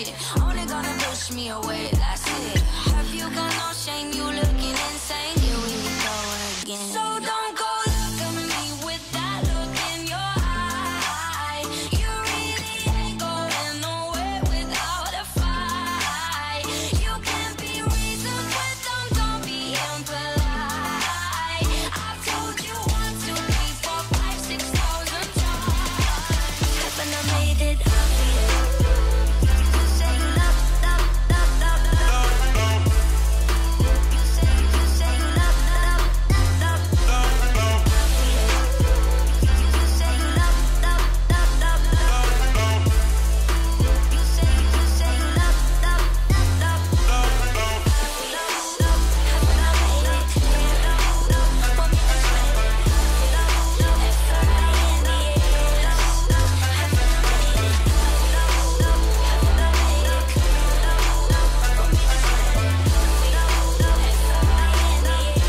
shit. Only gonna push me away, that's it. Have you got no shame? You looking insane. Here we go again. So don't go look at me with that look in your eye. You really ain't going nowhere without a fight. You can't be reasoned with them, don't be impolite. I've told you once, two, three, four, 5, 6,000 times. Haven't I made it obvious? You say you love, love, love, love, love. You say you love, love, love, love. You say you love, love, love, love, love. You say you love, love, love, love. Haven't I made it clear? Love, love, want me to spend it. Love, love, F-I-N-D-A. Love, love, haven't I made it? Love, love, haven't I made it clear? Love, love, want me to spend it. Love, love, F-I-N-D-A.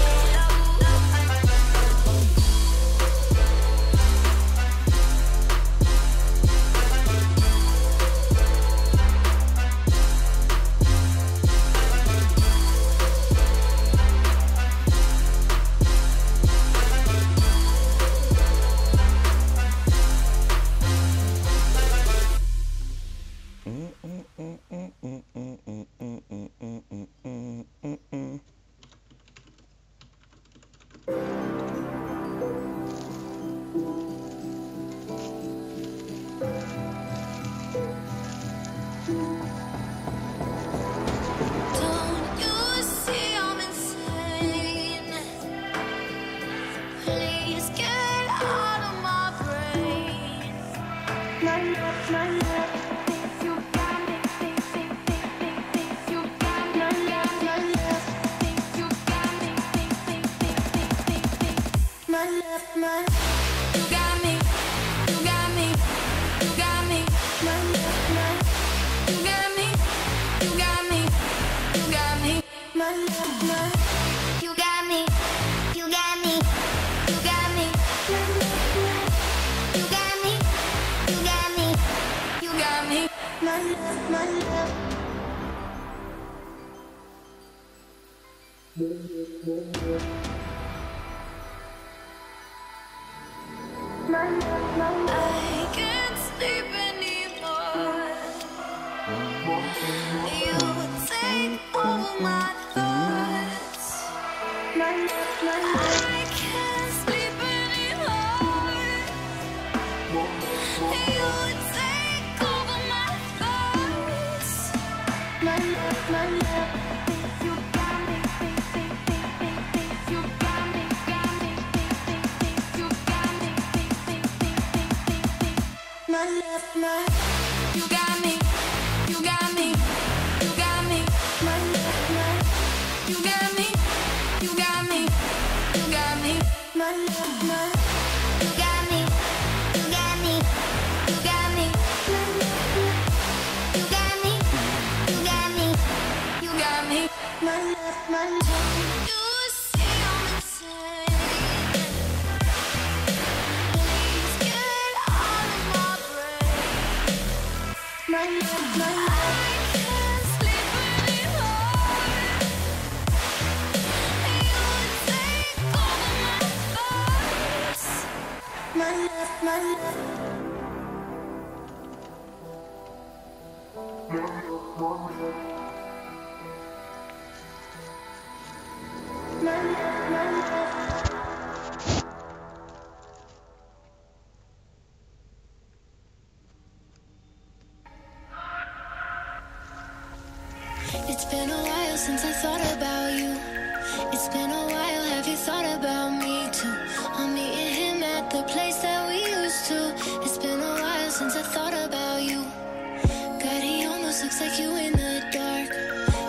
Don't you see I'm insane? Please get out of my brain. My love, thinks you got me. Thinks you got me. My love, thinks you got me. My love, you got me. You got me. You got me. My love, you got me. You got me. You got me. My love, you got me. You got me. You got me. You got me. You got me. You got me. My love, my love. I can't sleep anymore. You take over my thoughts. I can't sleep anymore. You take over my thoughts. My love, thinks you got me. Thinks you got me. Thinks you got me. My love, you got me. You got me. You got me. My love, you got me. You got me. You got me. My love, you got me. You got me. You got me. You got me. You got me. You got me. My love, don't you see I'm insane? Please get out of my brain. My love, I can't sleep anymore. You take over my thoughts. My love, my love. It's been a while since I thought about you. It's been a while, have you thought about me too? I'm meeting him at the place that we used to. It's been a while since I thought about you. God, he almost looks like you in the dark,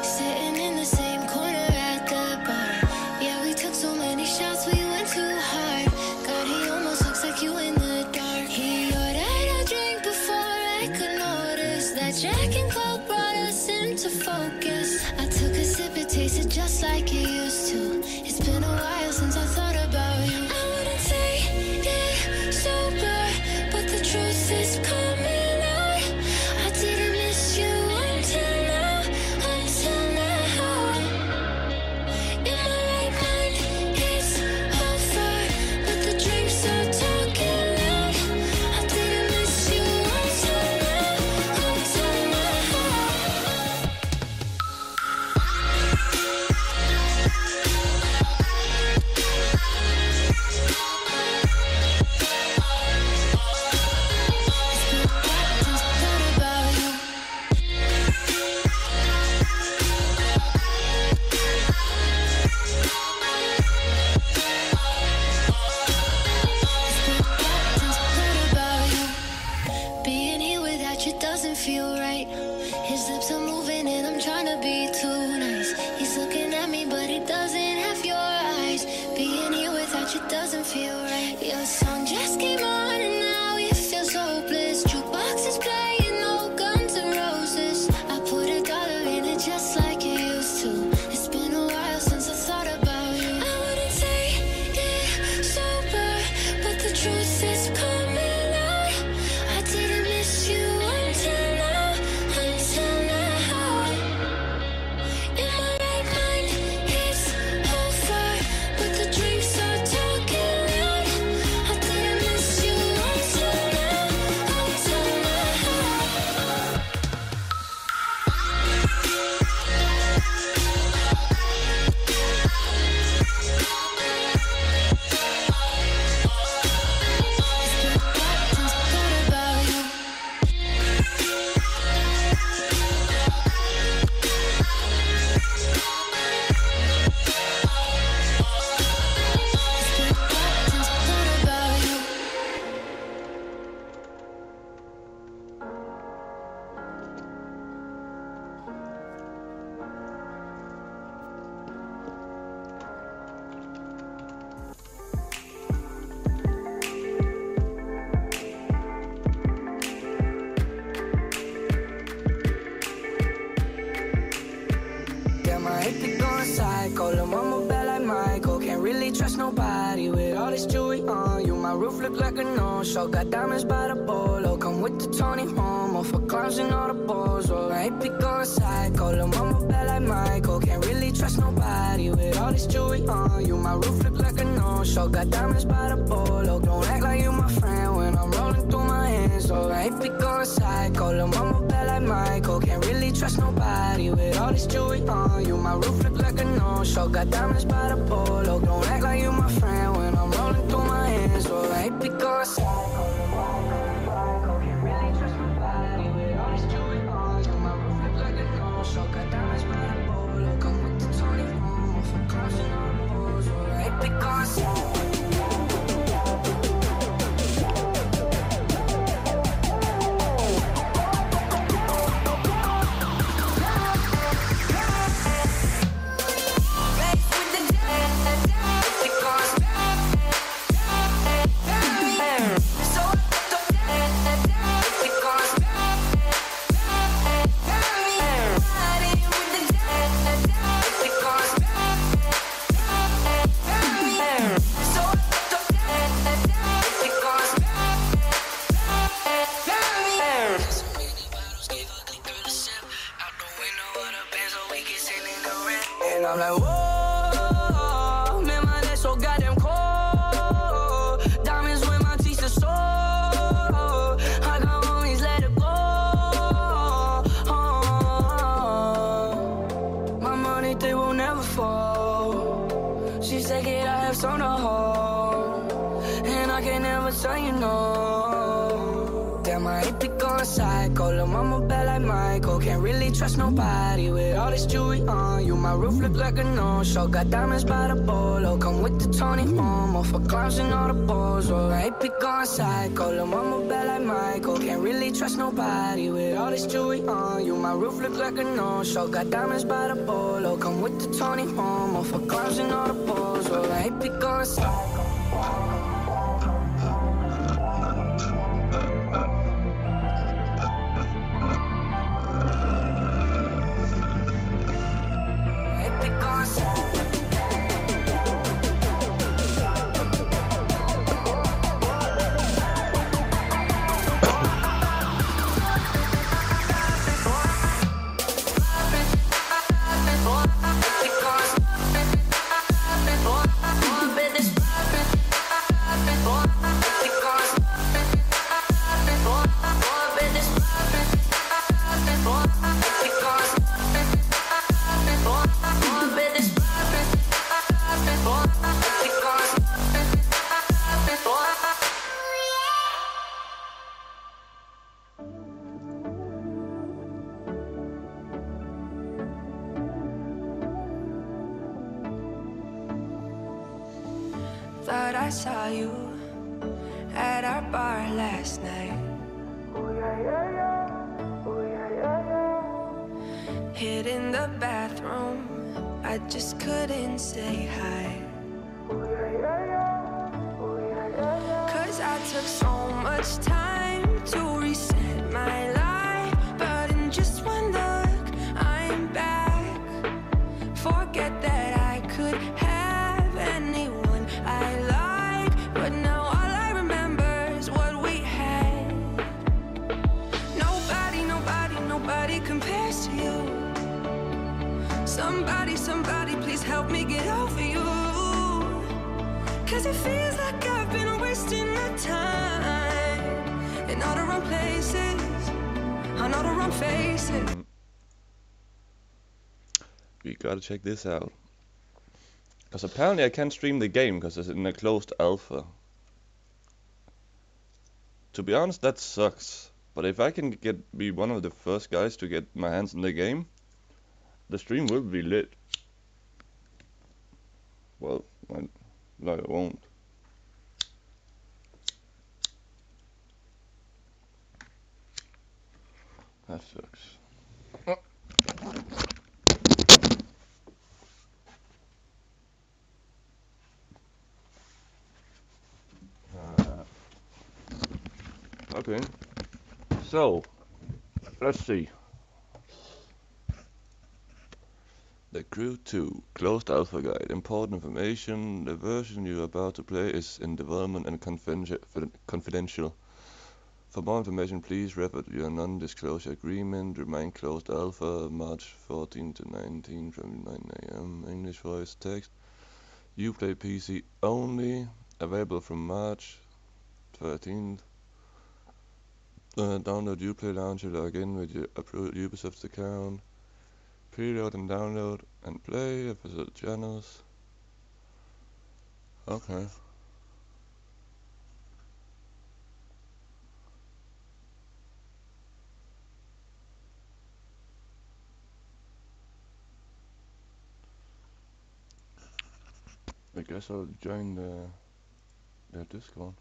sitting in the same corner at the bar. Yeah, we took so many shots, we went too hard. God, he almost looks like you in the dark. He ordered a drink before I could notice that Jack and Coke brought us into focus. I took a sip, it tasted just like it used to. It's been a while since I thought about you. I wouldn't say it sober, but the truth is coming out. I didn't miss you. His lips are moving and I'm trying to be too nice. He's looking at me but he doesn't have your eyes. Being here without you doesn't feel right. Your song just came on and now it feels hopeless. Jukebox is playing, no Guns N' Roses. I put $1 in it just like you used to. It's been a while since I thought about you. I wouldn't say it sober, but the truth is coming out. I didn't miss you until now, until now. In my right mind, it's over, but the drinks are talking loud. I didn't miss you until now, until now. Damn, I hate to go psycho. Lil' mama bad like Michael. Can't really trust nobody with all this jewelry on you. My roof look like a no-show. Got diamonds by the bolo. Come with the Tony Momo for clowns and all the balls. Oh, I hate to go psycho. Lil' mama bad like Michael. Can't really trust nobody with all this jewelry on you. My roof look like a no-show. Got diamonds by the bolo. Don't act like you my friend when I'm rolling through my hands. Oh, I hate to go psycho. Lil' mama bad like Michael. Can't really trust nobody with all this jewelry on you. My roof look like a no-show. Got diamonds by the bolo. Don't act like you my friend when I'm rolling through my hands. Oh, I hate to go psycho. Can't really trust nobody with all this jewelry on you. My roof look like a no-show. Got diamonds by the bolo. Come with the Tony Momo for clowns and all the balls. Oh, I hate to go psycho. And I'm like, whoa, man, my neck so goddamn cold. Diamonds with my teeth are sore. I got homies, let it go. My money, they will never fall. She said, kid, I have some to hold, and I can never tell you no. Damn, I hate to go psycho. Lil' mama bad like Michael. Can't really trust nobody with all this jewelry on you. My roof look like a no-show. Got diamonds by the bolo. Come with the Tony Momo for clowns and all the balls. Oh, I hate to go psycho. Lil' mama bad like Michael. Can't really trust nobody with all this jewelry on you. My roof look like a no-show. Got diamonds by the bolo. Come with the Tony Momo for clowns and all the balls. Oh, I hate to go psycho. Thought I saw you at our bar last night. hid in the bathroom. I just couldn't say hi. 'Cause I took so much time to reset my life, but in just one look, I'm back. Forget that I could have anyone I like, but now all I remember is what we had. Nobody, nobody, nobody compares to you. Somebody, somebody, please help me get over you. 'Cause it feels like I've been wasting the time in all the wrong places, on all the wrong faces. We gotta check this out. Because apparently I can't stream the game because it's in a closed alpha. To be honest, that sucks. But if I can be one of the first guys to get my hands in the game, the stream will be lit. Well, no, it won't. That sucks. Okay. So, let's see. The Crew 2 Closed Alpha Guide. Important information. The version you are about to play is in development and confidential. For more information, please refer to your non-disclosure agreement. Remain closed alpha, March 14 to 19 from 9 AM. English voice text. Uplay PC only. Available from March 13th. Download Uplay Launcher, log in with your approved Ubisoft account. Preload and download and play episode channels. Okay. I guess I'll join their Discord.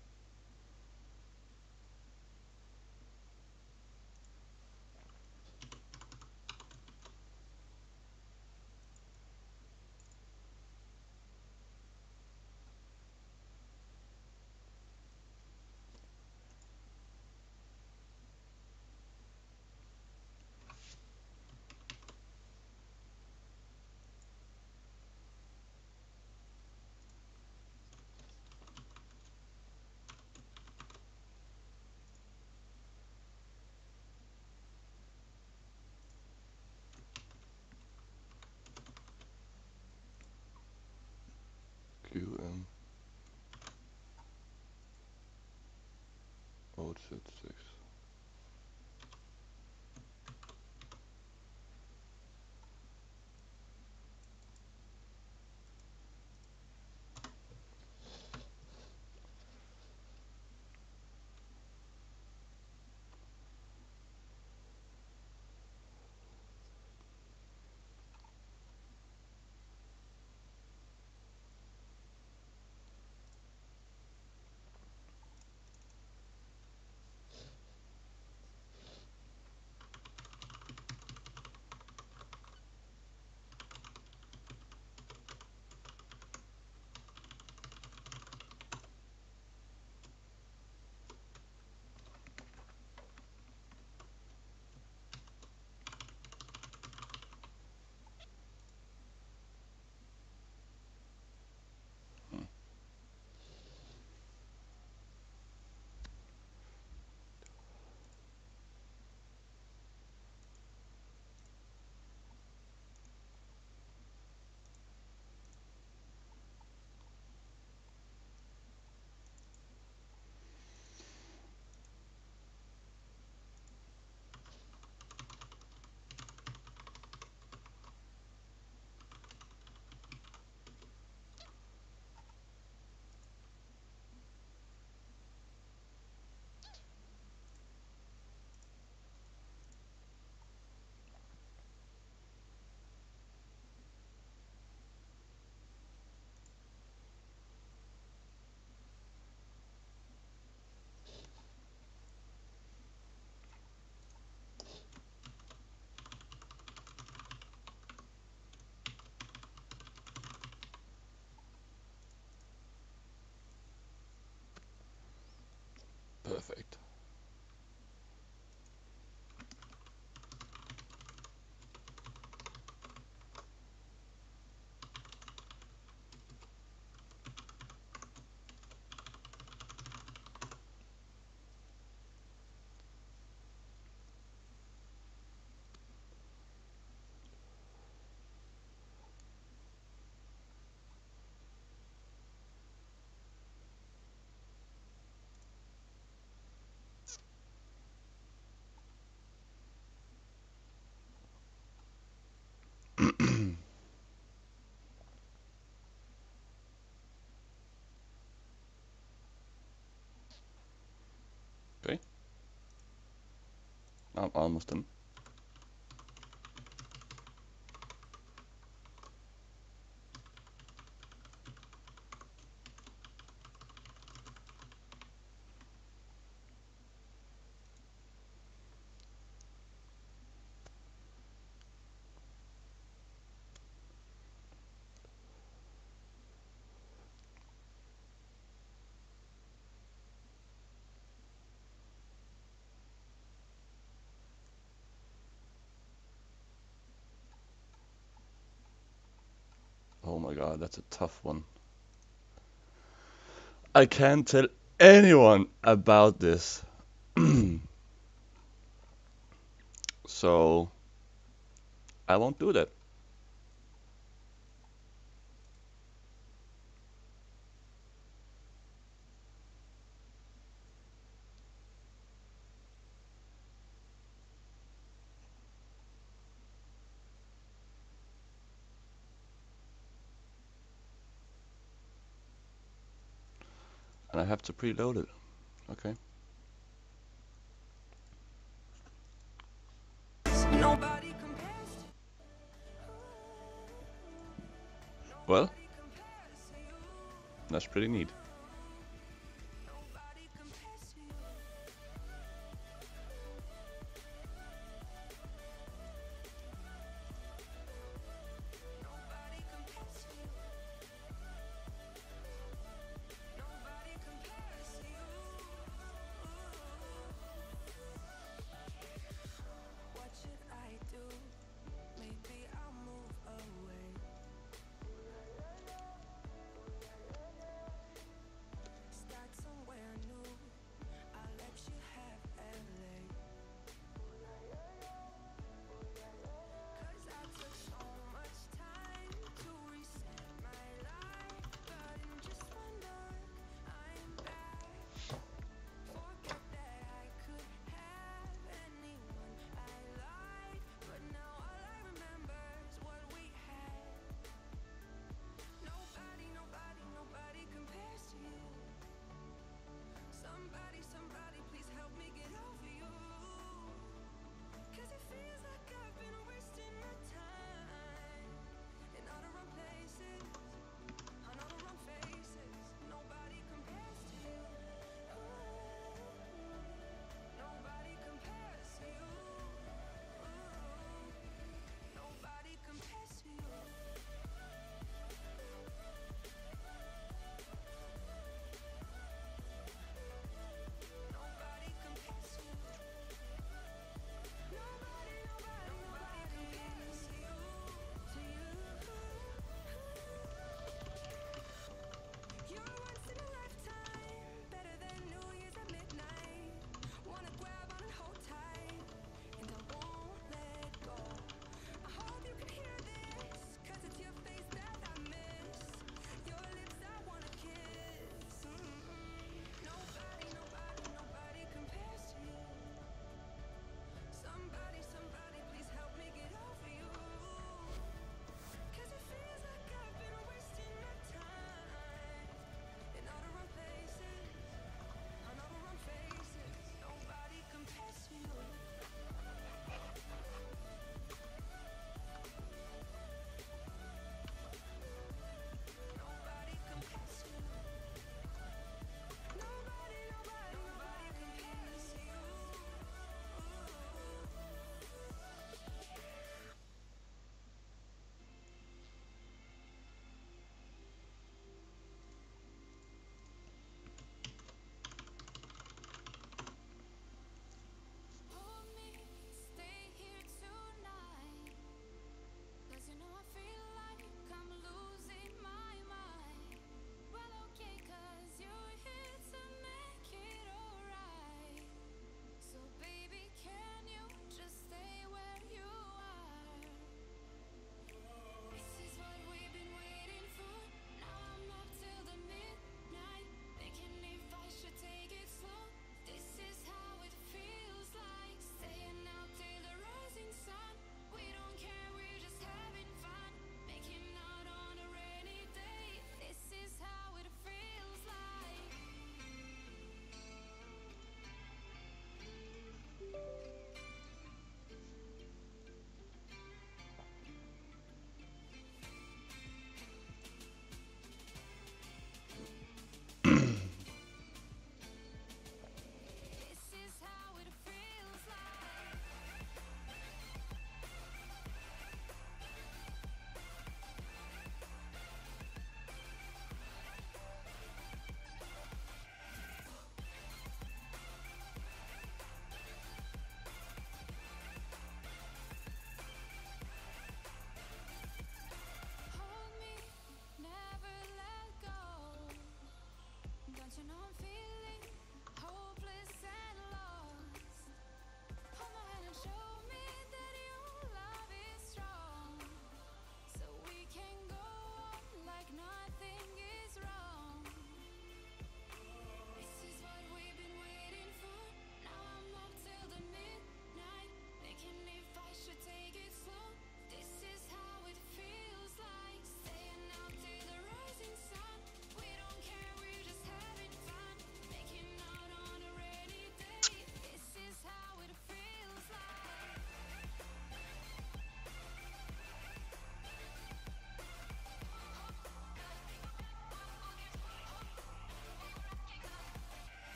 I'm almost done. Oh my god, that's a tough one. I can't tell anyone about this. So I won't do that. And I have to preload it. Okay. Nobody compares to Well, that's pretty neat. nobody compares to you. Nobody compares to you. Nobody compares to you. What should I do? Maybe I'll move away.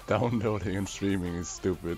Downloading and streaming is stupid.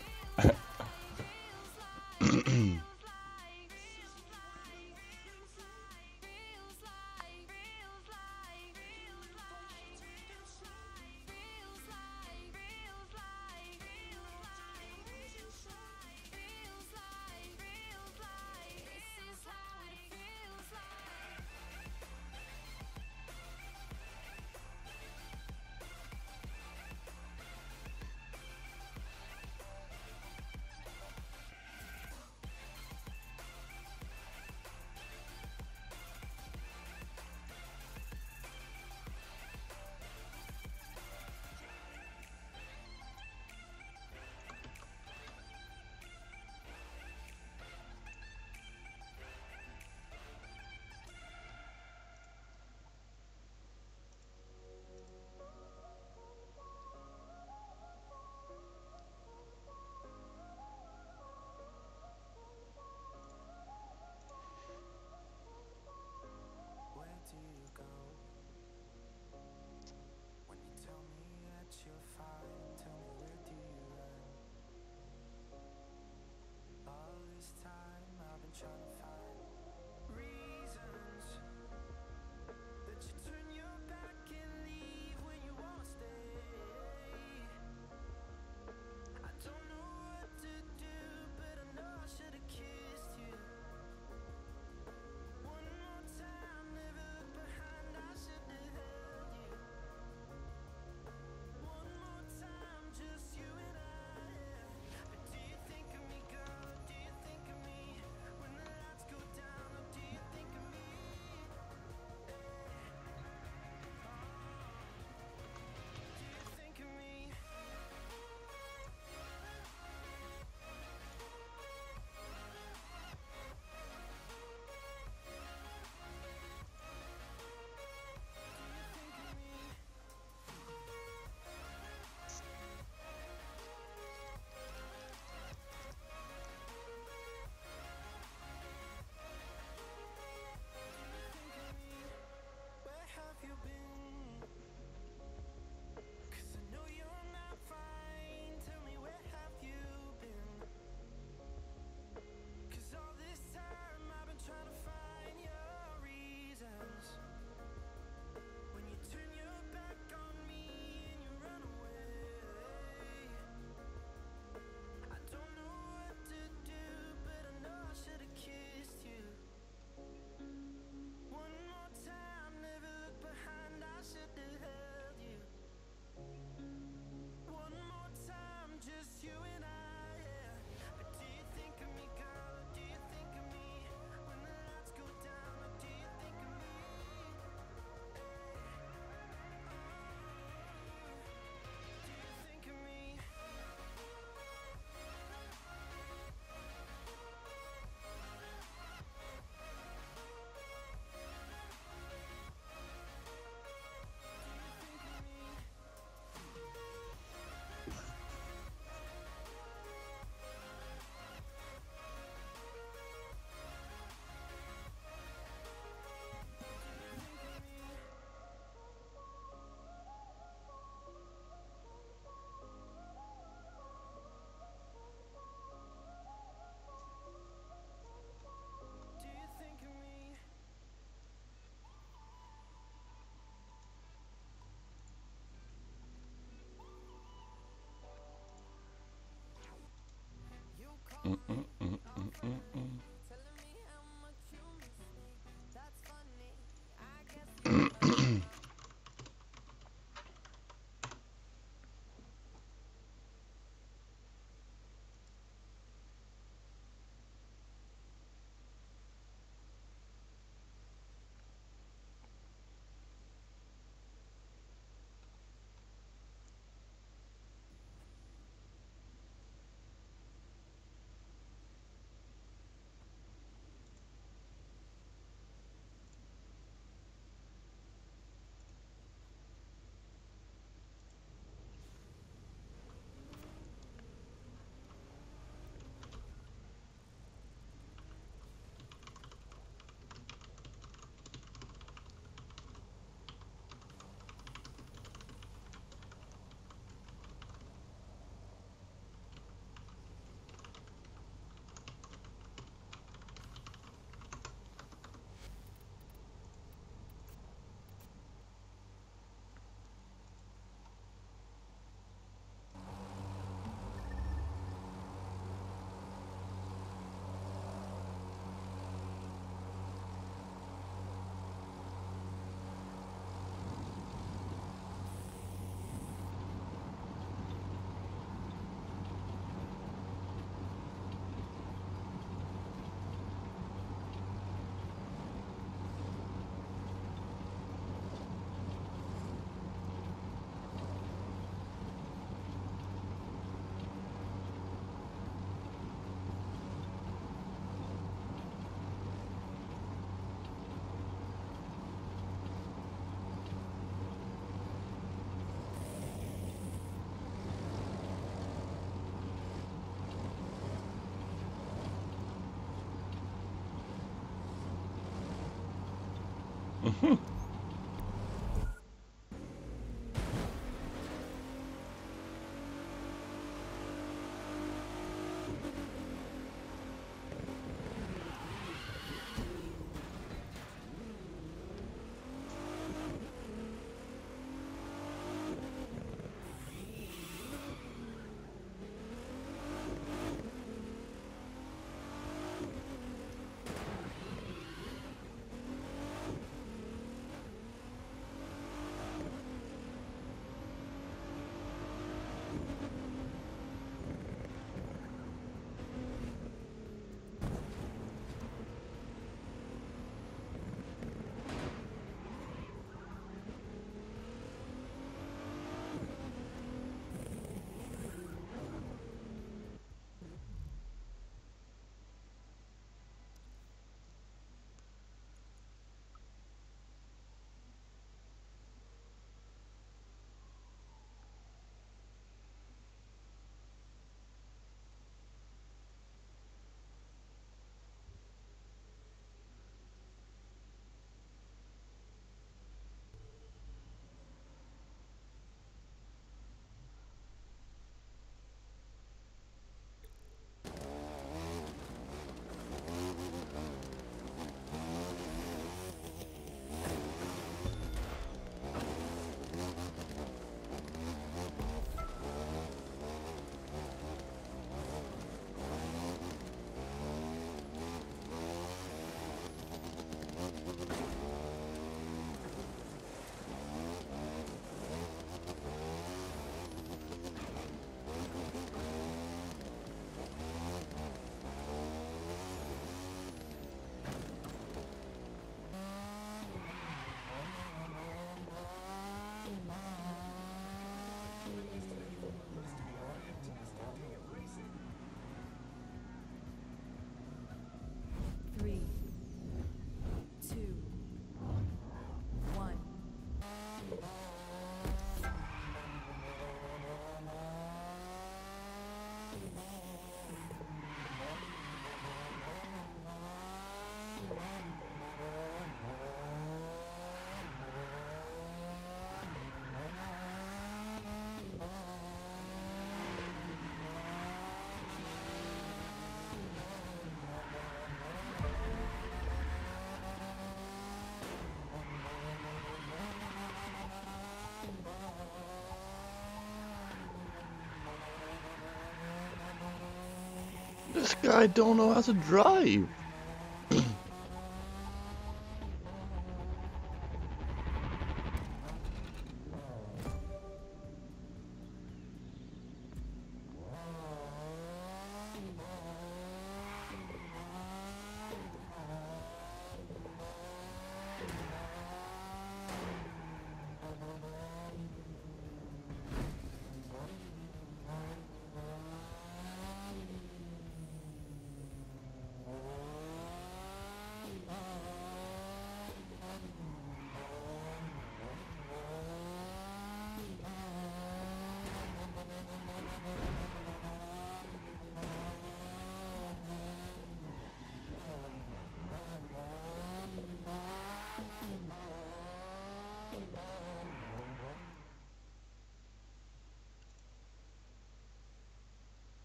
This guy don't know how to drive.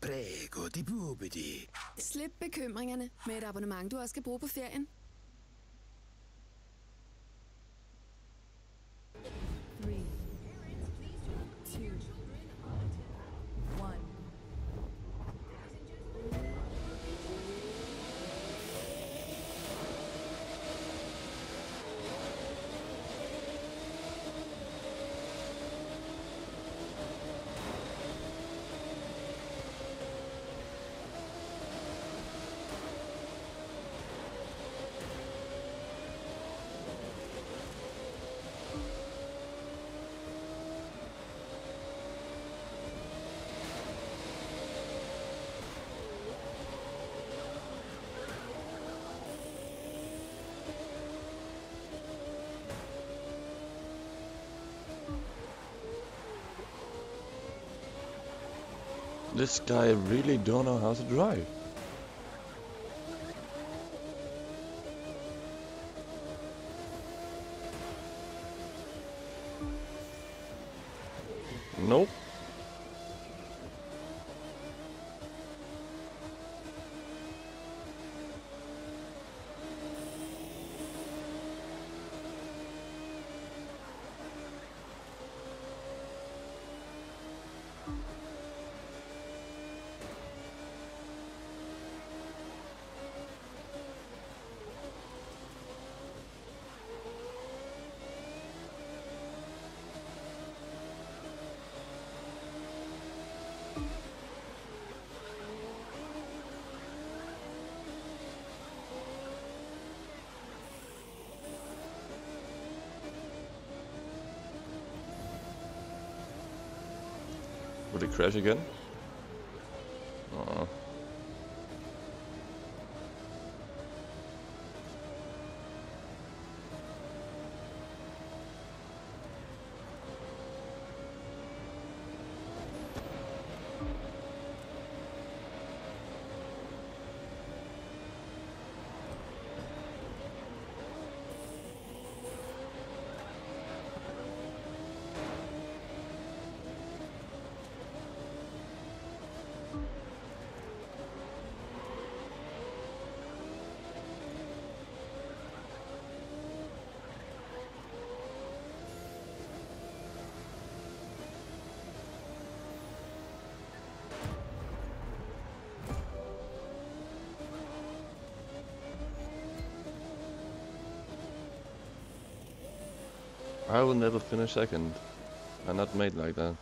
Prego, di bubidi. Slip bekymringerne med et abonnement, du også skal bruge på ferien. 3, 2, 1. This guy really don't know how to drive. it crash again? Oh. I will never finish second. I'm not made like that.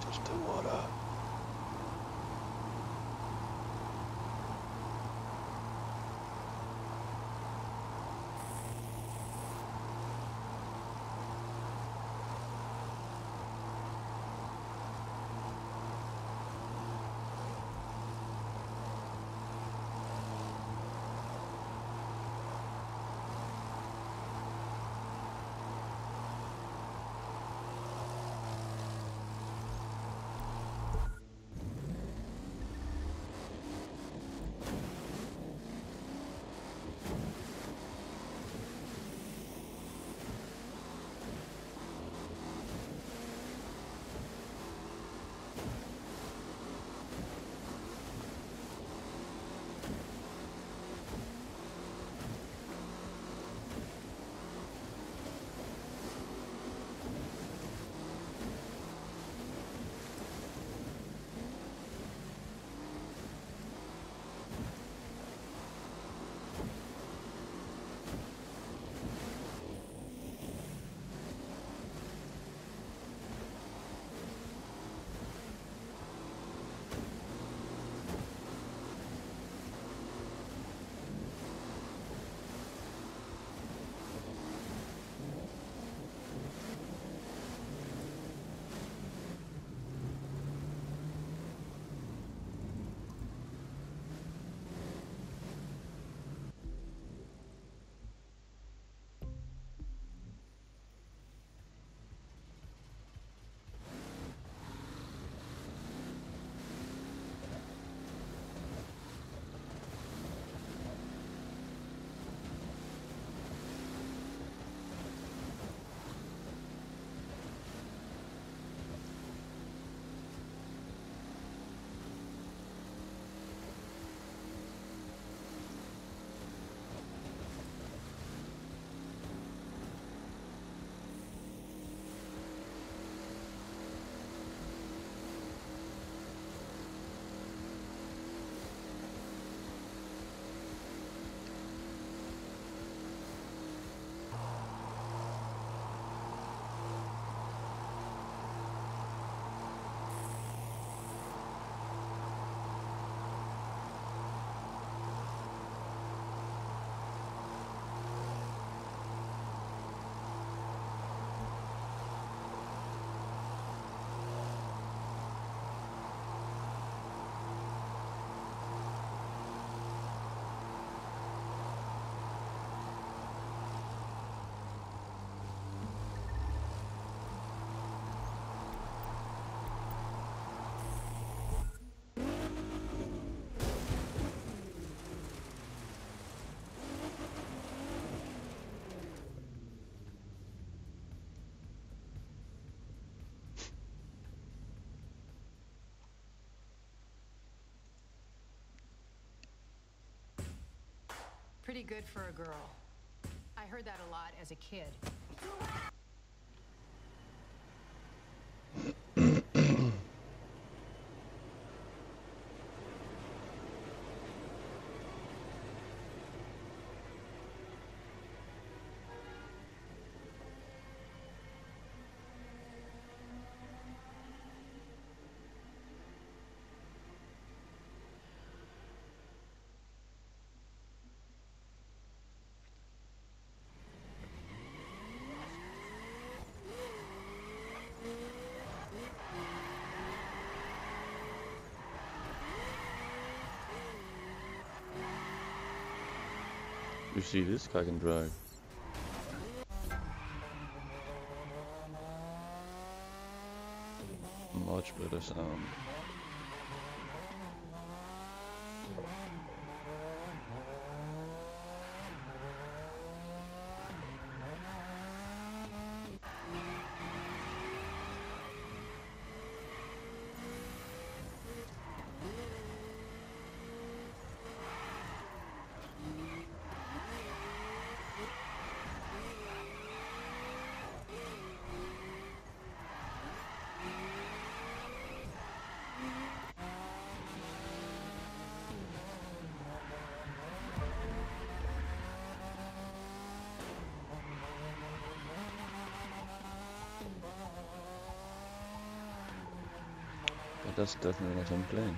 Touch the water. Pretty good for a girl. I heard that a lot as a kid. You see, this guy can drive. Much better sound. But that's definitely not him playing.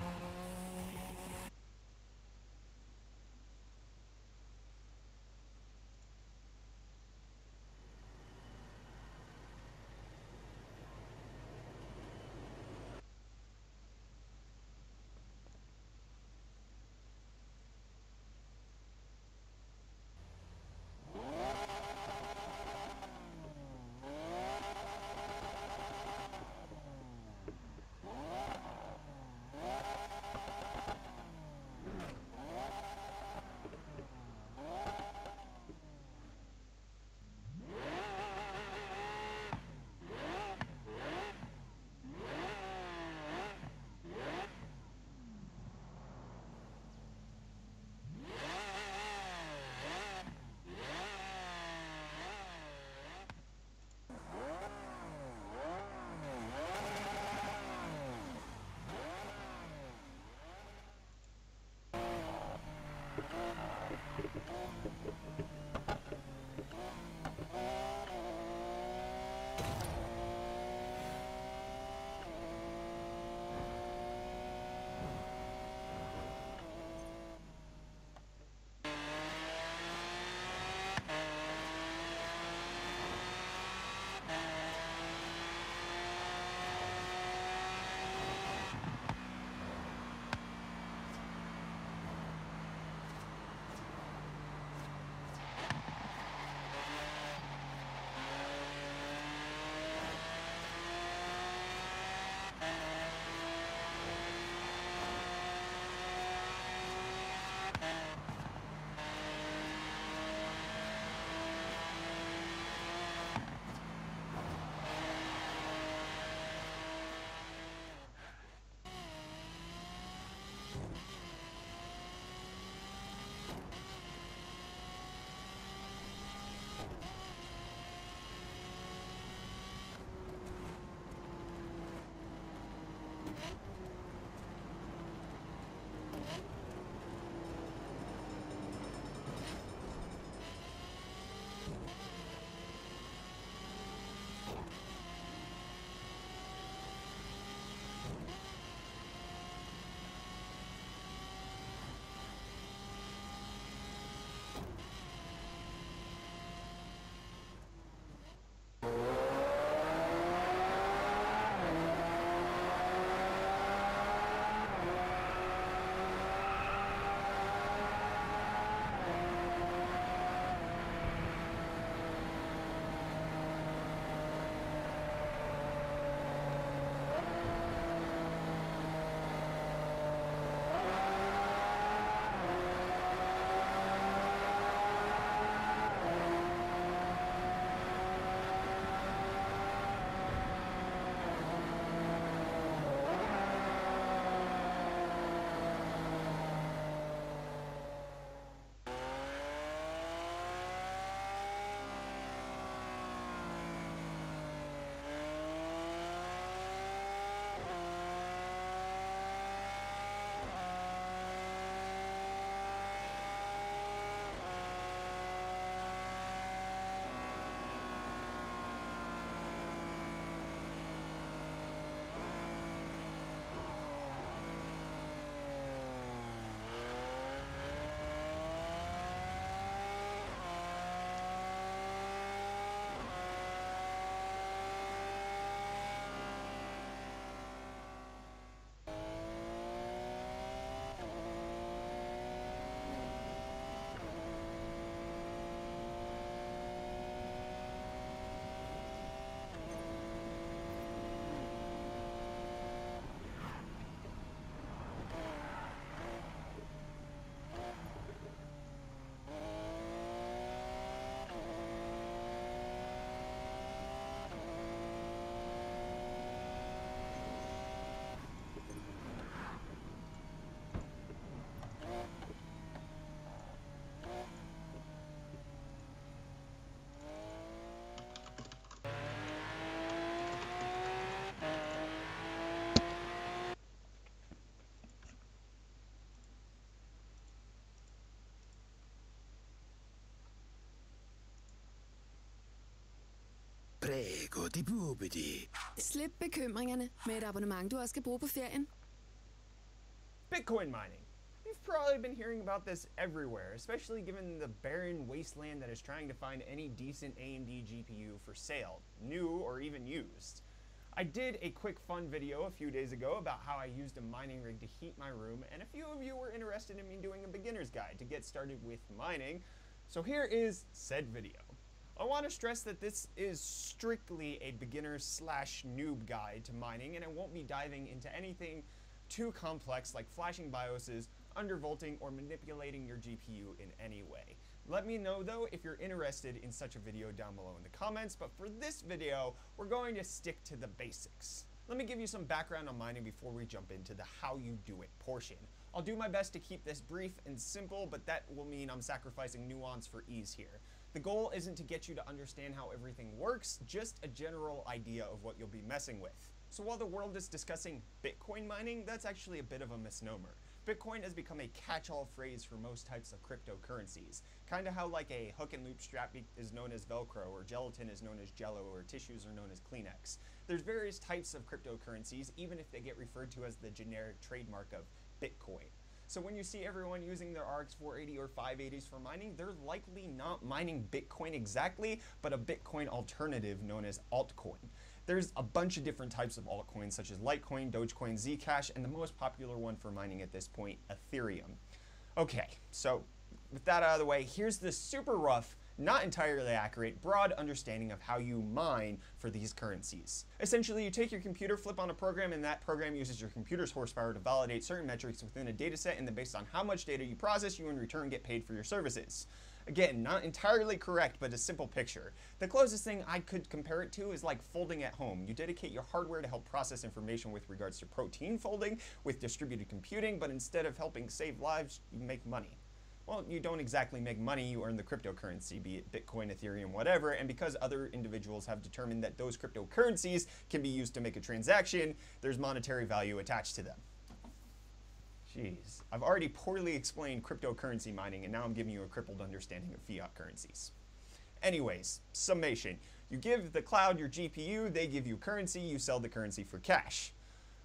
Prego di bubidi. Slip bekymringerne med et abonnement, du også skal bruge på ferien. Bitcoin mining. You've probably been hearing about this everywhere, especially given the barren wasteland that is trying to find any decent AMD GPU for sale, new or even used. I did a quick fun video a few days ago about how I used a mining rig to heat my room, and a few of you were interested in me doing a beginner's guide to get started with mining, so here is said video. I want to stress that this is strictly a beginner/noob guide to mining, and I won't be diving into anything too complex like flashing BIOSes, undervolting, or manipulating your GPU in any way. Let me know though if you're interested in such a video down below in the comments, but for this video, we're going to stick to the basics. Let me give you some background on mining before we jump into the how you do it portion. I'll do my best to keep this brief and simple, but that will mean I'm sacrificing nuance for ease here. The goal isn't to get you to understand how everything works, just a general idea of what you'll be messing with. So while the world is discussing Bitcoin mining, that's actually a bit of a misnomer. Bitcoin has become a catch-all phrase for most types of cryptocurrencies. Kind of how like a hook and loop strap is known as Velcro, or gelatin is known as Jello, or tissues are known as Kleenex. There's various types of cryptocurrencies, even if they get referred to as the generic trademark of Bitcoin. So when you see everyone using their RX 480 or 580s for mining, they're likely not mining Bitcoin exactly, but a Bitcoin alternative known as altcoin. There's a bunch of different types of altcoins such as Litecoin, Dogecoin, Zcash, and the most popular one for mining at this point, Ethereum. Okay, so with that out of the way, here's the super rough, not entirely accurate, broad understanding of how you mine for these currencies. Essentially, you take your computer, flip on a program, and that program uses your computer's horsepower to validate certain metrics within a data set, and then based on how much data you process, you in return get paid for your services. Again, not entirely correct, but a simple picture. The closest thing I could compare it to is like folding at home. You dedicate your hardware to help process information with regards to protein folding with distributed computing, but instead of helping save lives, you make money. Well, you don't exactly make money, you earn the cryptocurrency, be it Bitcoin, Ethereum, whatever, and because other individuals have determined that those cryptocurrencies can be used to make a transaction, there's monetary value attached to them. Jeez, I've already poorly explained cryptocurrency mining, and now I'm giving you a crippled understanding of fiat currencies. Anyways, summation. You give the cloud your GPU, they give you currency, you sell the currency for cash.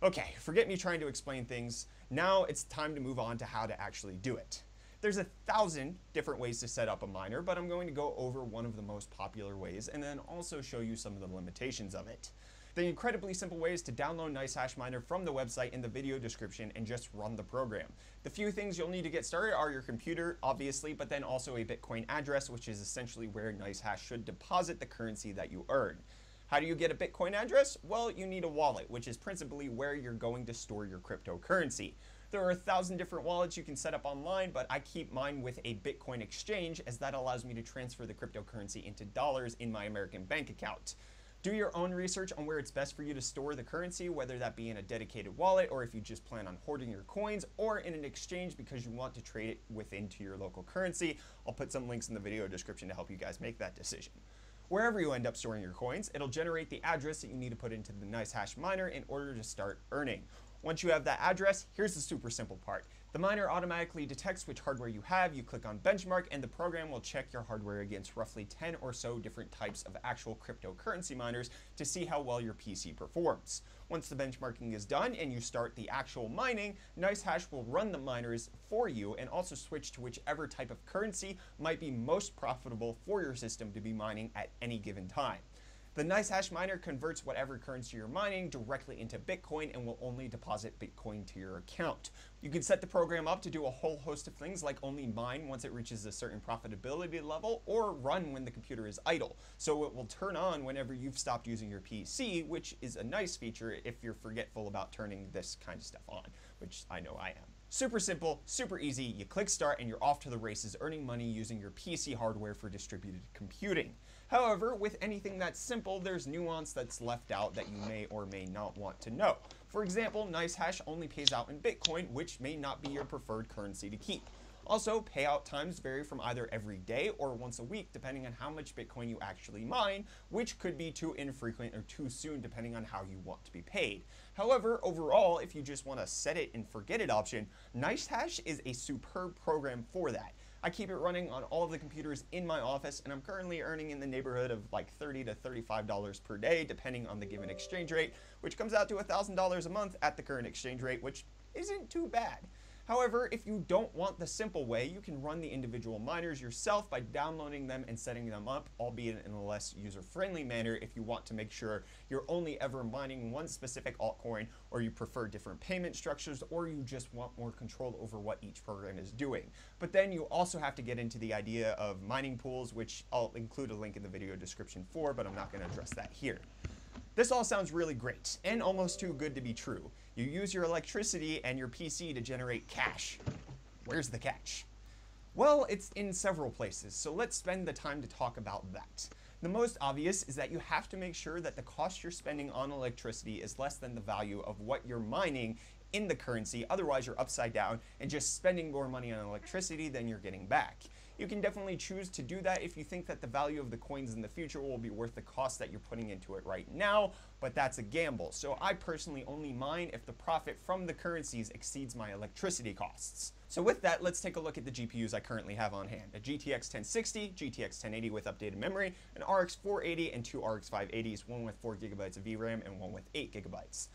Okay, forget me trying to explain things. Now it's time to move on to how to actually do it. There's 1,000 different ways to set up a miner, but I'm going to go over one of the most popular ways and then also show you some of the limitations of it. The incredibly simple way is to download NiceHash Miner from the website in the video description and just run the program. The few things you'll need to get started are your computer, obviously, but then also a Bitcoin address, which is essentially where NiceHash should deposit the currency that you earn. How do you get a Bitcoin address? Well, you need a wallet, which is principally where you're going to store your cryptocurrency. There are 1,000 different wallets you can set up online, but I keep mine with a Bitcoin exchange, as that allows me to transfer the cryptocurrency into dollars in my American bank account. Do your own research on where it's best for you to store the currency, whether that be in a dedicated wallet or if you just plan on hoarding your coins or in an exchange because you want to trade it into your local currency. I'll put some links in the video description to help you guys make that decision. Wherever you end up storing your coins, it'll generate the address that you need to put into the NiceHash Miner in order to start earning. Once you have that address, here's the super simple part. The miner automatically detects which hardware you have, you click on benchmark, and the program will check your hardware against roughly 10 or so different types of actual cryptocurrency miners to see how well your PC performs. Once the benchmarking is done and you start the actual mining, NiceHash will run the miners for you and also switch to whichever type of currency might be most profitable for your system to be mining at any given time. The NiceHash Miner converts whatever currency you're mining directly into Bitcoin and will only deposit Bitcoin to your account. You can set the program up to do a whole host of things like only mine once it reaches a certain profitability level or run when the computer is idle. So it will turn on whenever you've stopped using your PC, which is a nice feature if you're forgetful about turning this kind of stuff on, which I know I am. Super simple, super easy. You click start and you're off to the races earning money using your PC hardware for distributed computing. However, with anything that's simple, there's nuance that's left out that you may or may not want to know. For example, NiceHash only pays out in Bitcoin, which may not be your preferred currency to keep. Also, payout times vary from either every day or once a week, depending on how much Bitcoin you actually mine, which could be too infrequent or too soon, depending on how you want to be paid. However, overall, if you just want to set it and forget it option, NiceHash is a superb program for that. I keep it running on all of the computers in my office, and I'm currently earning in the neighborhood of like $30 to $35 per day, depending on the given exchange rate, which comes out to $1,000 a month at the current exchange rate, which isn't too bad. However, if you don't want the simple way, you can run the individual miners yourself by downloading them and setting them up, albeit in a less user-friendly manner if you want to make sure you're only ever mining one specific altcoin, or you prefer different payment structures, or you just want more control over what each program is doing. But then you also have to get into the idea of mining pools, which I'll include a link in the video description for, but I'm not going to address that here. This all sounds really great, and almost too good to be true. You use your electricity and your PC to generate cash. Where's the catch? Well, it's in several places, so let's spend the time to talk about that. The most obvious is that you have to make sure that the cost you're spending on electricity is less than the value of what you're mining in the currency, otherwise you're upside down and just spending more money on electricity than you're getting back. You can definitely choose to do that if you think that the value of the coins in the future will be worth the cost that you're putting into it right now, but that's a gamble. So I personally only mine if the profit from the currencies exceeds my electricity costs. So with that, let's take a look at the GPUs I currently have on hand. A GTX 1060, GTX 1080 with updated memory, an RX 480, and two RX 580s, one with 4 GB of VRAM and one with 8 GB.